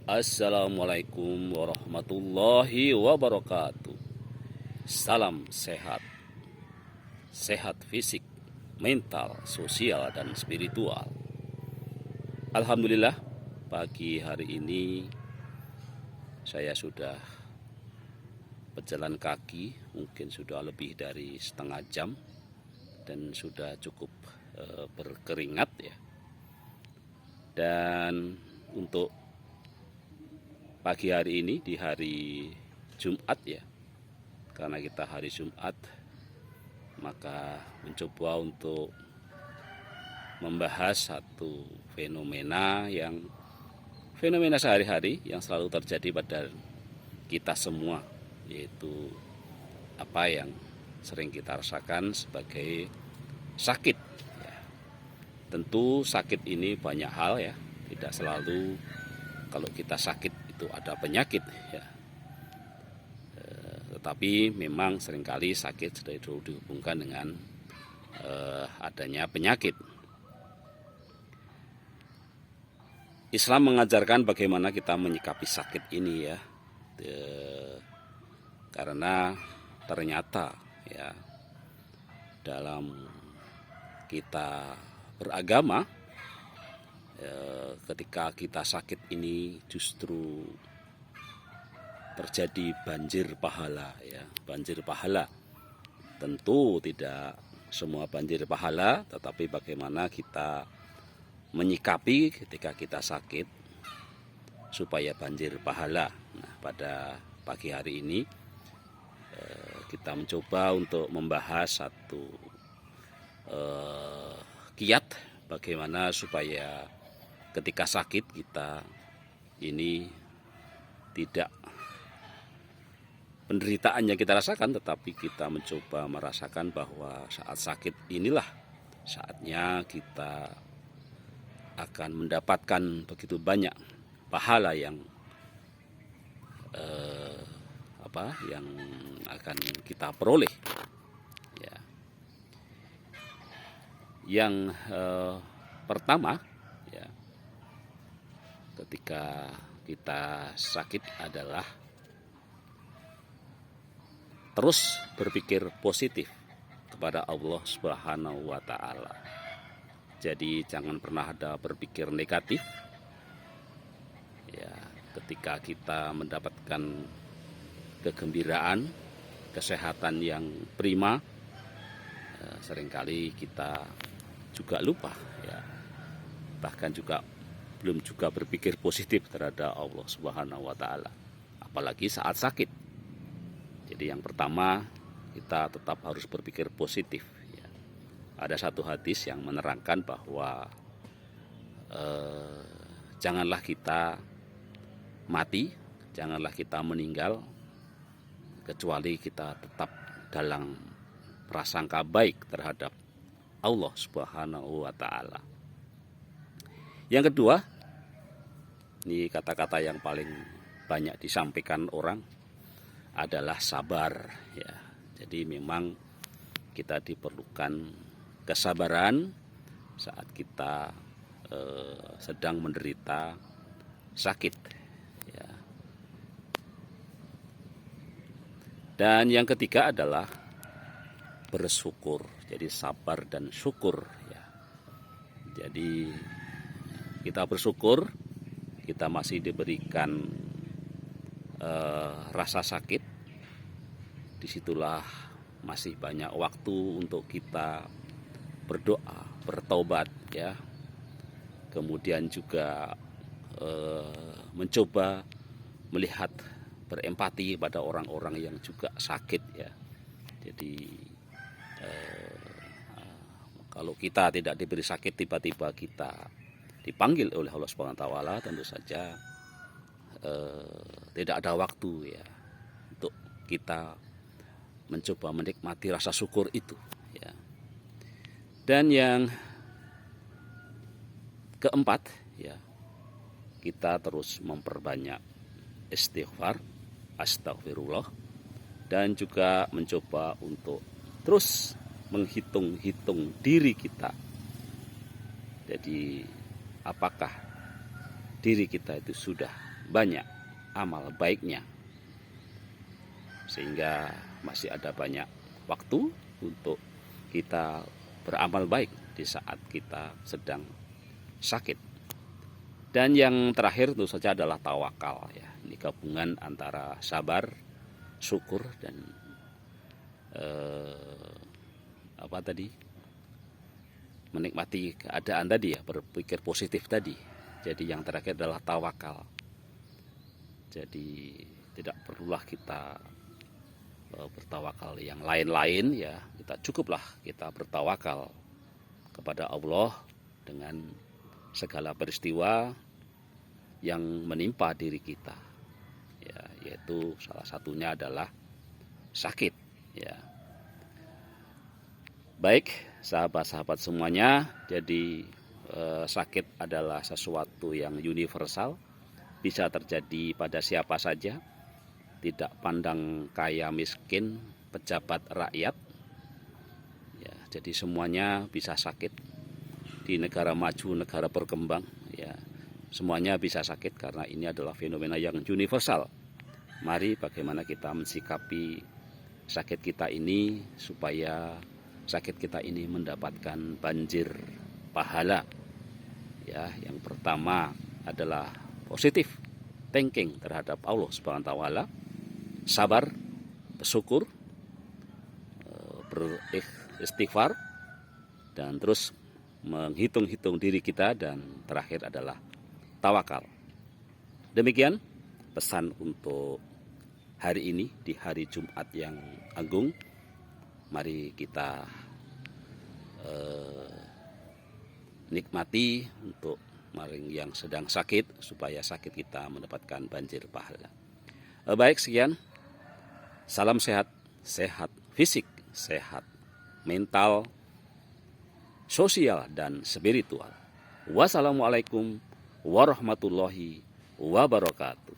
Assalamualaikum warahmatullahi wabarakatuh. Salam sehat, sehat fisik, mental, sosial, dan spiritual. Alhamdulillah, pagi hari ini saya sudah berjalan kaki, mungkin sudah lebih dari setengah jam, dan sudah cukup berkeringat ya. Dan untuk pagi hari ini di hari Jumat ya, karena kita hari Jumat, maka mencoba untuk membahas satu fenomena sehari-hari yang selalu terjadi pada kita semua, yaitu apa yang sering kita rasakan sebagai sakit ya. Tentu sakit ini banyak hal ya, tidak selalu kalau kita sakit itu ada penyakit ya. Tetapi memang seringkali sakit sudah dihubungkan dengan adanya penyakit. Islam mengajarkan bagaimana kita menyikapi sakit ini ya. Karena ternyata ya, dalam kita beragama, ketika kita sakit ini justru terjadi banjir pahala ya. Banjir pahala, tentu tidak semua banjir pahala, tetapi bagaimana kita menyikapi ketika kita sakit supaya banjir pahala. Nah, pada pagi hari ini kita mencoba untuk membahas satu kiat bagaimana supaya ketika sakit kita ini tidak penderitaannya kita rasakan, tetapi kita mencoba merasakan bahwa saat sakit inilah saatnya kita akan mendapatkan begitu banyak pahala yang yang akan kita peroleh ya. Yang pertama ya, ketika kita sakit adalah terus berpikir positif kepada Allah Subhanahu wa Ta'ala. Jadi jangan pernah ada berpikir negatif ya. Ketika kita mendapatkan kegembiraan, kesehatan yang prima, seringkali kita juga lupa ya, bahkan juga belum juga berpikir positif terhadap Allah Subhanahu wa Ta'ala, apalagi saat sakit. Jadi yang pertama, kita tetap harus berpikir positif ya. Ada satu hadis yang menerangkan bahwa janganlah kita mati, janganlah kita meninggal kecuali kita tetap dalam prasangka baik terhadap Allah Subhanahu wa Ta'ala. Yang kedua, ini kata-kata yang paling banyak disampaikan orang adalah sabar ya. Jadi memang kita diperlukan kesabaran saat kita sedang menderita sakit ya. Dan yang ketiga adalah bersyukur. Jadi sabar dan syukur ya. Jadi kita bersyukur kita masih diberikan rasa sakit. Disitulah masih banyak waktu untuk kita berdoa, bertaubat ya. Kemudian juga mencoba melihat, berempati pada orang-orang yang juga sakit ya. Jadi kalau kita tidak diberi sakit, tiba-tiba kita dipanggil oleh Allah Subhanahu wa Ta'ala, tentu saja tidak ada waktu ya untuk kita mencoba menikmati rasa syukur itu ya. Dan yang keempat ya, kita terus memperbanyak istighfar, astagfirullah, dan juga mencoba untuk terus menghitung-hitung diri kita. Jadi apakah diri kita itu sudah banyak amal baiknya, sehingga masih ada banyak waktu untuk kita beramal baik di saat kita sedang sakit. Dan yang terakhir tentu saja adalah tawakal ya. Ini gabungan antara sabar, syukur, dan menikmati keadaan tadi ya, berpikir positif tadi. Jadi yang terakhir adalah tawakal. Jadi tidak perlulah kita bertawakal yang lain-lain ya, kita cukuplah kita bertawakal kepada Allah dengan segala peristiwa yang menimpa diri kita ya, yaitu salah satunya adalah sakit ya. Baik sahabat-sahabat semuanya, jadi sakit adalah sesuatu yang universal, bisa terjadi pada siapa saja, tidak pandang kaya miskin, pejabat rakyat ya, jadi semuanya bisa sakit. Di negara maju, negara berkembang ya, semuanya bisa sakit karena ini adalah fenomena yang universal. Mari bagaimana kita mensikapi sakit kita ini supaya sakit kita ini mendapatkan banjir pahala ya. Yang pertama adalah positif thinking terhadap Allah Subhanahu wa taala, sabar, bersyukur, beristighfar, dan terus menghitung-hitung diri kita, dan terakhir adalah tawakal. Demikian pesan untuk hari ini di hari Jumat yang agung. Mari kita nikmati untuk maring yang sedang sakit supaya sakit kita mendapatkan banjir pahala. Baik, sekian. Salam sehat, sehat fisik, sehat mental, sosial, dan spiritual. Wassalamualaikum warahmatullahi wabarakatuh.